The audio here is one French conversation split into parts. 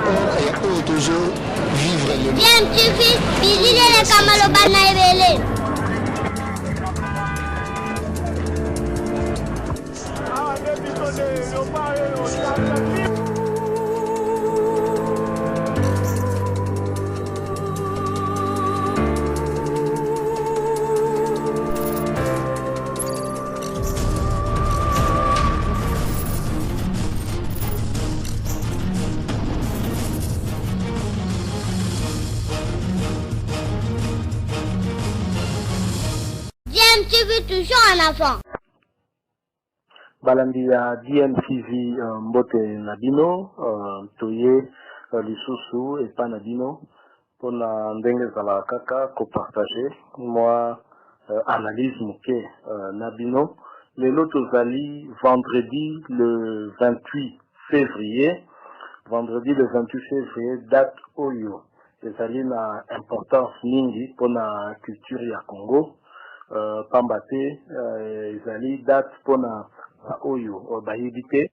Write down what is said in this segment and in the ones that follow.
oyo toujours vivre le bien tufi bilile kamalo bana ebele toujours en avant. Balandi ya DMTV mbote Nabino, toye lisusu et pas Nabino, pour la ndenge zala kaka ko partager moi analyse muke Nabino. Les lotos zali vendredi le 28 février, date Oyo. Les ali na importance mingi pour la culture ya Congo. Pambate ezali date pona oyo bayebite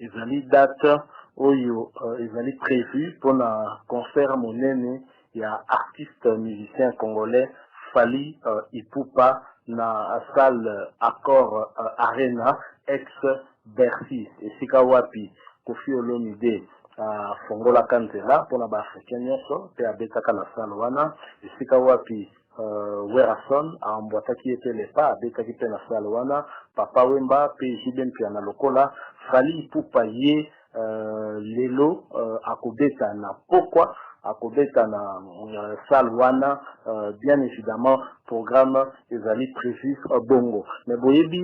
ezali date oyo ezali prévu pona concert monene ya artiste musicien congolais Fally Ipupa na salle Accor Arena ex Bercy esika wapi Koffi Olomide fongola kanzela pona ba africain nyonso pe abetaka na salle wana esika wapi Werason ambwataki ete lepa abetaki pe na salle wana Papa Wemba pe Jibem Piana lokola Fally Ipupa ye lelo akobeta na pokwa akobeta na salle wana bien évidemment programme ezali prévu bongo mais boyebi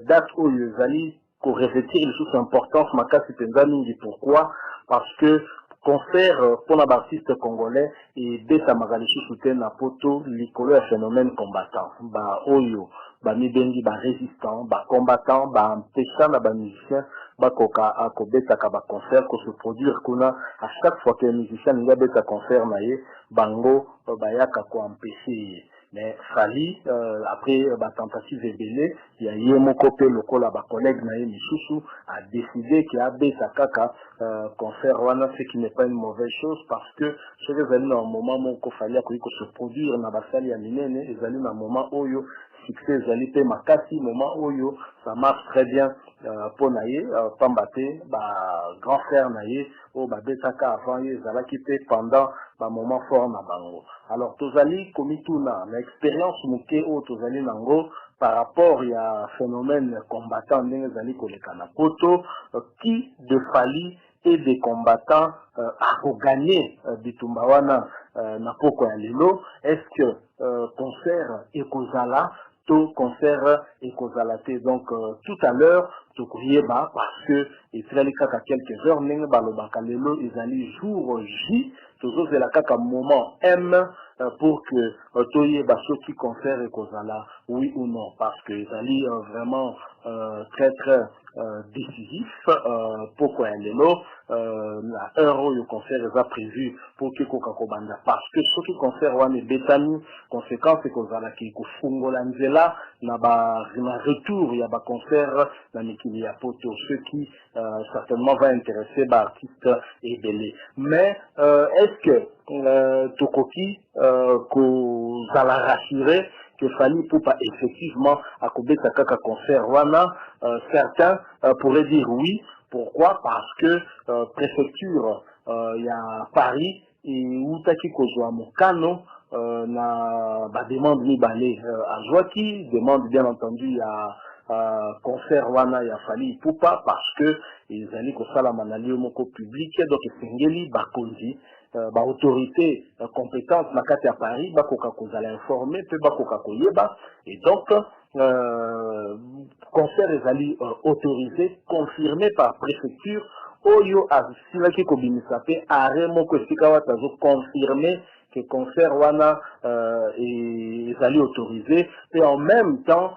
date oyo ezali ko revêtir les importance makasi penza mingi. Pourquoi? Parce que concert pour les artistes congolais et beta magalichi soutien na poto likolo ya phénomène combattant ba oyo ba mibengi ba résistant ba combattant ba empêchant na ba musicien ba koka akobeta ka ba concert ko se produire kuna à chaque fois que musicien nga beta concert na ye bango ba yaka ko empêcher. Mais Fally après ba tentative ebele ya ye moko pe lokola ba collègue na ye misusu a décidé qu'il a beta kaka concert wana, ce qui n'est pas une mauvaise chose parce que ce que vous un moment moko Fally a se produire na ba salle ya minene ezali na moment oyo succès ezali pe makasi moment oyo ça marche très bien pour naye pambate ba grand frère naye o ba betaka avant ye ezalaki pe pendant ba moment fort na bango. Alors tozali komituna na expérience muke o tozali nango par rapport ya phénomène combattant ndenge ezali koleka na poto qui de Fally et des combattants à gagner bitumba wana na poko ya lelo. Est-ce que concert ekozala to concert ekozalate? Donc tout à l'heure to koyeba parce que ezali kaka quelques heures ndenge balobaka lelo ezali jour J toujours c'est la kaka moment M pour que toyeba soki concert ekozala oui ou non parce que ezali vraiment très décisif pourquoi lelo la heure où le concert est prévu pour que Coca-Cola parce que ce qui concert wana betani conséquence c'est qu'on a qui kufungola nzela na ba retour ya ba concert na mikili ya poto ce qui certainement va intéresser ba artiste et belé. Mais est-ce que tokoki ko zala rassurer que Fally Ipupa effectivement à kobeta kaka concert wana? Certains pourraient dire oui. Pourquoi? Parce que préfecture il y a Paris et utaki kozwa mokano na ba demande mibale à Joaki demande bien entendu à concert wana ya Fally Ipupa parce que ils allaient ko sala manali moko public donc sengeli bakonzi ba autorité compétente na kati ya Paris bakoka kozala informer pe bakoka koyeba et donc concert ezali autorisé confirmé par préfecture oyo asilaki kobimisa pe arrêt moko esika wata zo confirmé que concert wana ezali autorisé et en même temps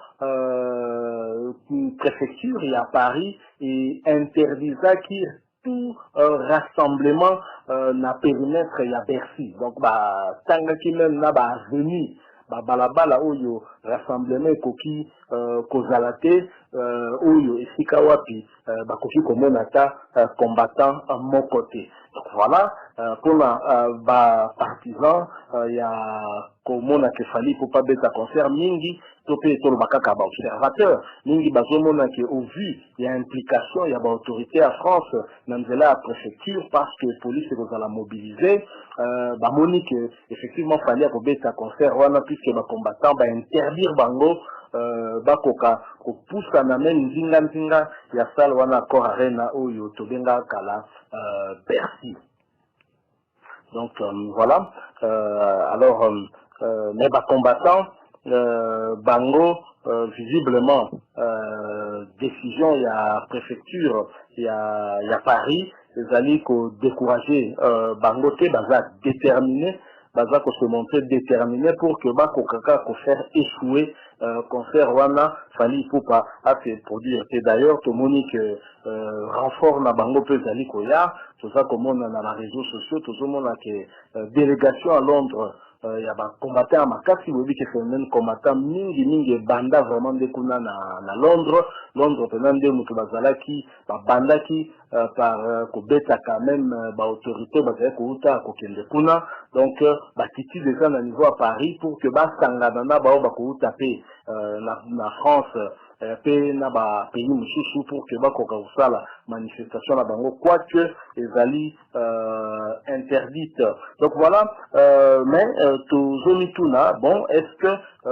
préfecture et à Paris et interdisaki tout rassemblement na périmètre ya Bercy donc ba tangaki même na ba avenue ba balabala oyo rassemblement ekoki kozala te oyo esika wapi bakoki komona ta combattant moko te. Donc voilà, pour les partisans, il y a comme que fali pour pas bêta concert mingi topé to le bakaka ba observateur mingi bazomona que au vu il y a implication il y a ba autorité à France nanzela à préfecture parce que police est à la mobiliser ba moni que effectivement fali pour bêta concert wana puisque ba combattant ba interdire bango bakoka ko poussa na même nzinga ya salle wana corps arena oyo tobenga kala Bercy. Donc voilà. Alors, mais les combattants, Bango, visiblement, décision, il y a préfecture, il y a Paris, les alliés qui ont découragé Bango, baza déterminé, baza qui se montrer déterminé pour que Bako Kaka faire échouer concert wana fali faut pas faire produire. Et d'ailleurs, tout le monde que renfort na Bango peut zali koya, tout ça comme on a dans les réseaux sociaux, tout le monde a que délégation à Londres. Il y a des combattants à Makasi, vous voyez que c'est un combattant mingi banda vraiment de kuna na Londres pendant des moutouazala qui banda qui par kobeta quand même autorité bazala kouta kokende kuna donc titi déjà na niveau à Paris pour que sangana na kouta pe na France pe na ba pays mususu pour que bakoka usala manifestation na bango quoique ezali interdite. Donc voilà, mais tout tuna bon, est-ce que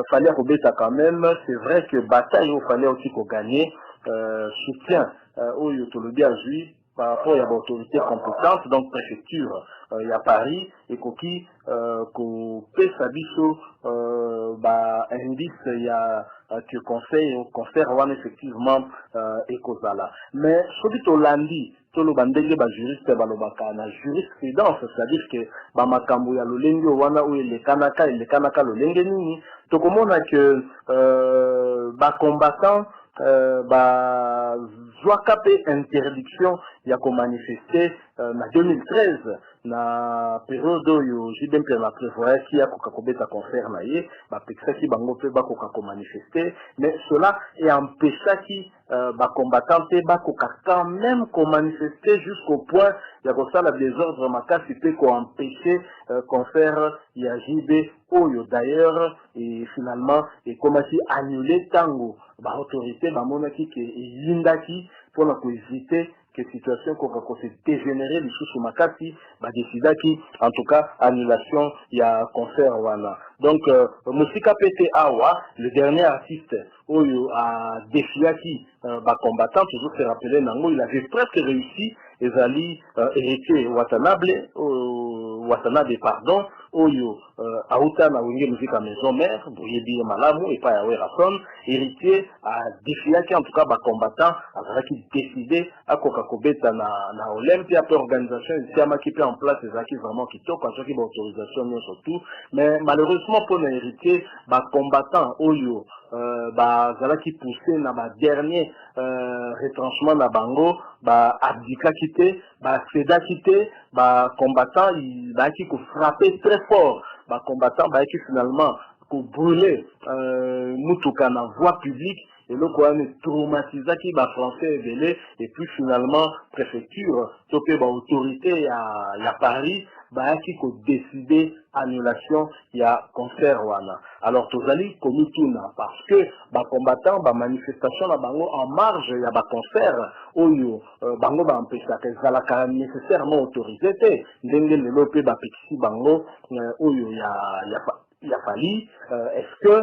fallait kobeta quand même, c'est vrai que bataille il fallait aussi qu'on gagne soutien au Yotolobi à Juif par rapport à l'autorité compétente, donc préfecture, il y a Paris, et qui qu'on peut s'abisso, indice, il y a que conseil, au concert, effectivement, et là. Mais, surtout au lundi, tout le bandege, juriste, na jurisprudence, c'est-à-dire que, makambo ya lolenge, wana, ou le kanaka lolenge nini, tout comme on a que, combattant, zwaka pe interdiction ya ko manifester na 2013 na période yo jidempe na prévoyait qui a kokobeta concert na ye pexa ki bango pe bakoka ko manifester mais cela est empêché qui combattant pe bakoka quand même ko manifester jusqu'au point ya ko sala désordre makasi pe ko empêcher concert ya JB oyo d'ailleurs et finalement et comment si annuler tango autorité monaki que yindaki pour la éviter que situation qu'on se dégénérer les sous makati décida qui en tout cas annulation il y a concert wana donc Musika PT Awa le dernier artiste oyo a défié qui combattant toujours se rappeler nango il avait presque réussi ezali héritier Watanabe pardon oyo auta na wenge musique maison mère boyebi malamu et pas yawe rason héritier a défié qui en tout cas combattant qui décidé à kokakobeta na Olympia pour organisation ici qui peut en place ezaki vraiment qui toque parce qu'il y a autorisation surtout mais malheureusement pour les héritiers combattant oyo qui poussé na dernier retranchement na bango abdika quitté céda quitté combattant il qui frappé très fort combattant qui finalement brûler mutuka na voie publique et le quoi ne traumatisa qui français belé et puis finalement préfecture topé autorité à Paris qui ko décidé annulation il y a concert wana alors tozali komituna parce que combattant manifestation na bango en marge il y a concert oyo bango empêcher que zalaka nécessairement autorisé te ndenge lelo pe pexi bango oyo il a fallu est-ce que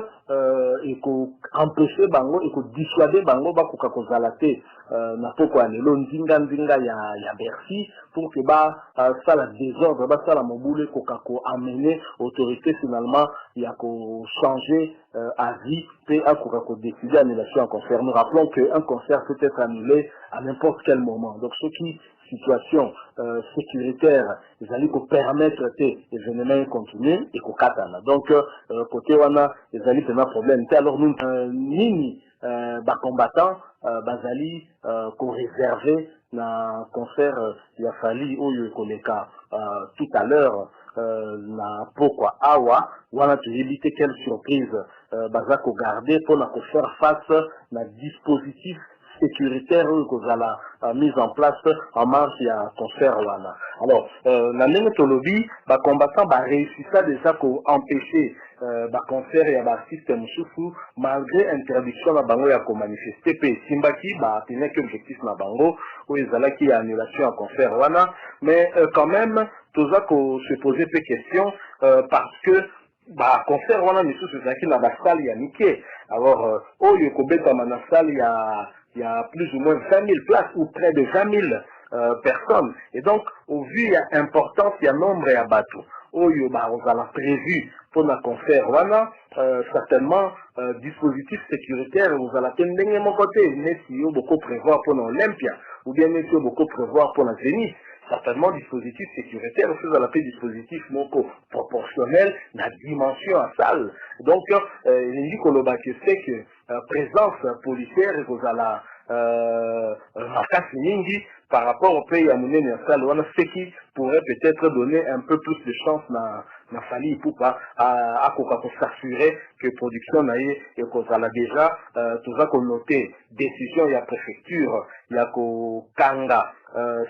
il faut empêcher bango il faut dissuader bango bakoka kozala te na poko lelo nzinga ya Bercy pour que ça la désordre ça la mobule koka ko amener autorité finalement il y a ko changer avis et à koka ko décider annulation en concert. Nous rappelons que un concert peut être annulé à n'importe quel moment. Donc ce qui situation sécuritaire, ils allaient pour permettre que les événements continuent et qu'on katana. Donc côté wana, ils allaient faire un problème. Alors nous nini combattants bazali qu'on réservé na concert il a fallu au koleka tout à l'heure na pourquoi awa wana tu éviter quelle surprise bazako garder pour la faire face na dispositif sécuritaire que la mise en place en marge il y a concert wana. Alors na ndenge tolobi ba combattant ba réussissa déjà ko empêcher ba concert ya ba artiste mususu malgré interdiction na bango ya ko manifester pe simbaki ba atteindre objectif na bango ou ezalaki ya annulation ya concert wana, mais quand même toza ko se poser peu question parce que bah concert wana misusu ezalaki na ba salle ya mike. Alors oyo kobetama na salle il y a plus ou moins 20 000 places ou près de 20 000 personnes. Et donc, au vu il y a importance, il y a nombre et bateau. Oyo bah on a prévu pour la concert wana certainement dispositif sécuritaire vous allez tenir mon côté, mais si vous beaucoup prévoir pour l'Olympia ou bien si vous beaucoup prévoir pour la Zénith. Certainement dispositif sécuritaire, vous allez appeler dispositif proportionnel la dimension à salle. Donc, il dit qu'on a c'est que présence policière et vous allez par rapport au pays à mener une salle, ce qui pourrait peut-être donner un peu plus de chance na famille pour pas à s'assurer que production naïe et qu'on a déjà tout ça qu'on noté décision il y a préfecture il y a ko kanga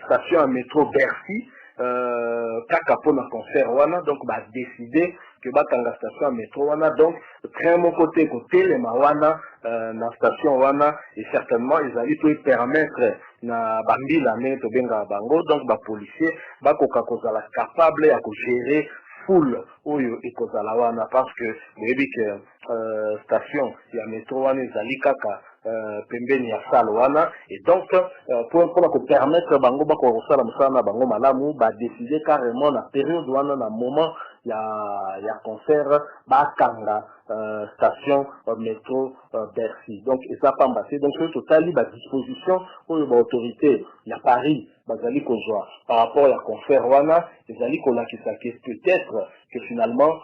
station à métro Bercy kaka pour na concert wana donc bah décider que batanga station à métro wana donc très mon côté les mawana na station wana et certainement ils allaient tout permettre na bambila mais to benga bango donc ba policier ba koka kozala capable ya ko gérer foule oyo ekozala wana parce que maybe que station ya métro wana ezali kaka pembeni ya salle wana et donc pour permettre bango ba ko sala musana bango malamu ba décider carrément na période wana na moment ya concert ba kanga station métro Bercy donc et ça pas passé donc c'est total ba disposition oyo ba autorité ya Paris bazali kozwa par rapport à concert wana ezali kolakisa que peut-être que finalement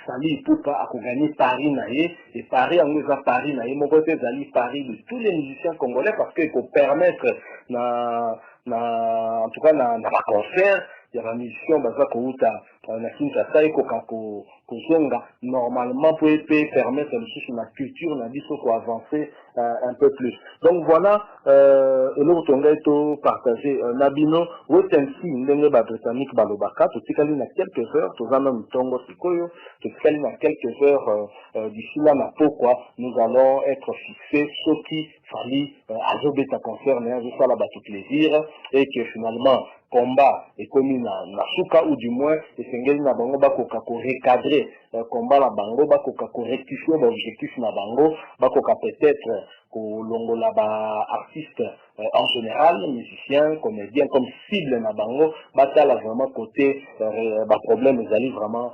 Sali pour pas gagner Paris naie et Paris en nous a Paris naie mon côté ezali Paris de tous les musiciens congolais parce que pour permettre en tout cas na concert il y a une mission baza kouta na Kinshasa eko kako kozonga normalement pour permettre la culture na biso ko avancer un peu plus. Donc voilà et l'autre tonga eto partager nabino wetensi ndenge ba britannique balobaka totikali na quelques heures tozana mutongo sikoyo totikali na quelques heures d'ici là na pourquoi nous allons être fixés soki fali azobeta concert na ça là ba tout plaisir et que finalement combat et commis na suka ou du moins et sengeli na bango bakoka ko recadrer combat la bango bakoka ko rectifier l'objectif na bango bakoka peut-être ko longola ba artiste en général musiciens comédiens comme cible na bango batala vraiment côté ba problème ezali vraiment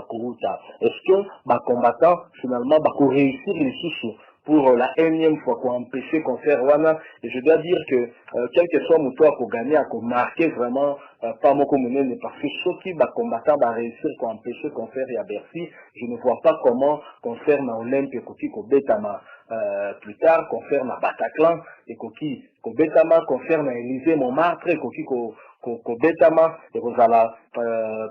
kuruta est-ce que ba combattant finalement ba ko réussir les sous pour la énième fois pour empêcher concert wana et je dois dire que quel que soit mon toit pour gagner à marquer vraiment pas mon communauté parce que ceux qui va combattre va réussir pour empêcher concert et à Bercy je ne vois pas comment concert na Olympe koki ko betama plus tard concert na Bataclan et koki ko betama concert na Élysée Montmartre koki ko betama et kozala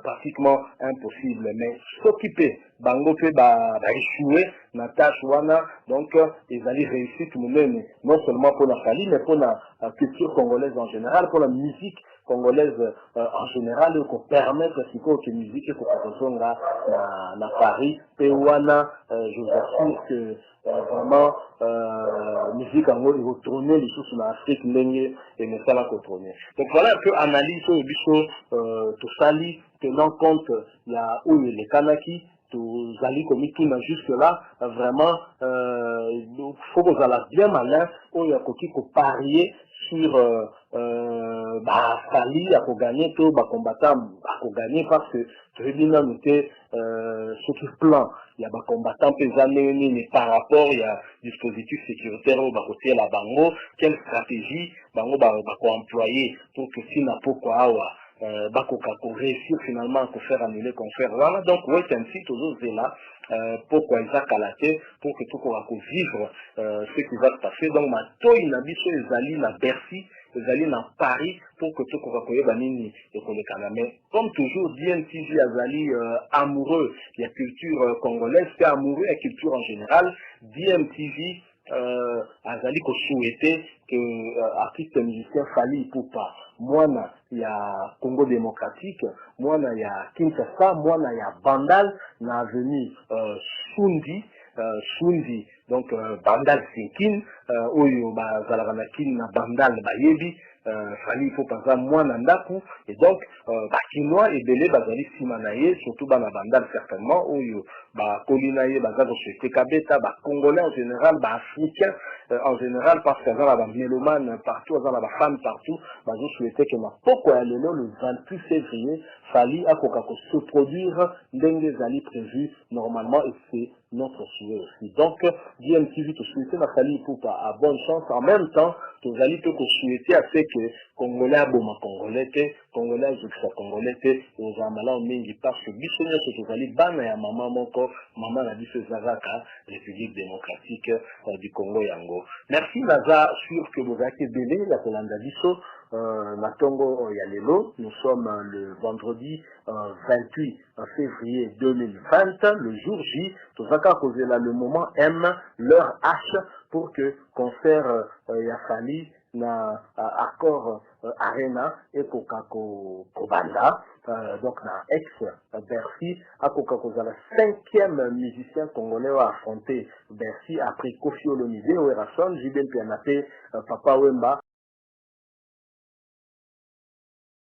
pratiquement impossible mais s'occuper bango pe ba échouer na tâche wana donc ils allaient réussir tout le monde non seulement pour la famille mais pour la culture congolaise en général pour la musique congolaise en général qu'on permettre que musique et qu'on na Paris pe wana je vous assure que vraiment musique en gros retourner les choses dans Afrique ndenge et mais ça la contrôler donc voilà un peu analyse au biso tout sali tenant compte il y a où les kanaki tout zali comme tout là jusque là vraiment faut que vous allez bien malin où il y a côté pour parier sur Sali à gagner tout combattant à gagner parce que très bien noté ce qui plan il y a des combattants mais par rapport il y a dispositif sécuritaire au côté la bango quelle stratégie bango employer pour que si n'a pas quoi pour réussir finalement à faire annuler concert voilà donc oui c'est ainsi toujours là pourquoi ils a calaté pour que tout pourra vivre ce qui va se passer donc ma toi il a dit sur les alliés la Bercy les alliés dans Paris pour que tout pourra courir banini et qu'on les calme comme toujours DMTV Azali amoureux de la culture congolaise c'est amoureux de la culture en général DMTV azali ko souhaiter que artiste musicien Fally Ipupa mwana ya Congo démocratique mwana ya Kinshasa mwana ya Bandal na avenue Sundi donc Bandal Sinkin oyo bazalaka na kini na Bandal bayebi Fally Ipupa za mwana ndaku et donc bakinois ebele bazali sima na ye surtout bana Bandal certainement oyo bakolina ye baza kosouhaite kabeta congolais en général africains en général parce que dans la mélomane partout dans la femme partout bazo souhaiter que ma poko ya lelo le 28 février Fally akoka ko se produire ndenge zali prévu normalement et c'est notre souhait aussi. Donc DMTV te souhaiter na Fally Ipupa à bonne chance en même temps to zali te ko souhaiter à ce que congolais boma congolais te congolais juxa congolais te aux amala mingi parce que biso nyonso to zali bana ya mama moko mama na biso ezalaka République démocratique du Congo yango. Merci Naza sûr que vous avez belé la kolanda biso na tongo ya lelo. Nous sommes le vendredi 28 février 2020 le jour J tozaka kozela le moment M l'heure H pour que concert ya Fally na accord arena et kokako kobanda donc na ex Bercy akoka kozala 5e musicien congolais à affronter Bercy après Koffi Olomide Oerason Jiben Pianape Papa Wemba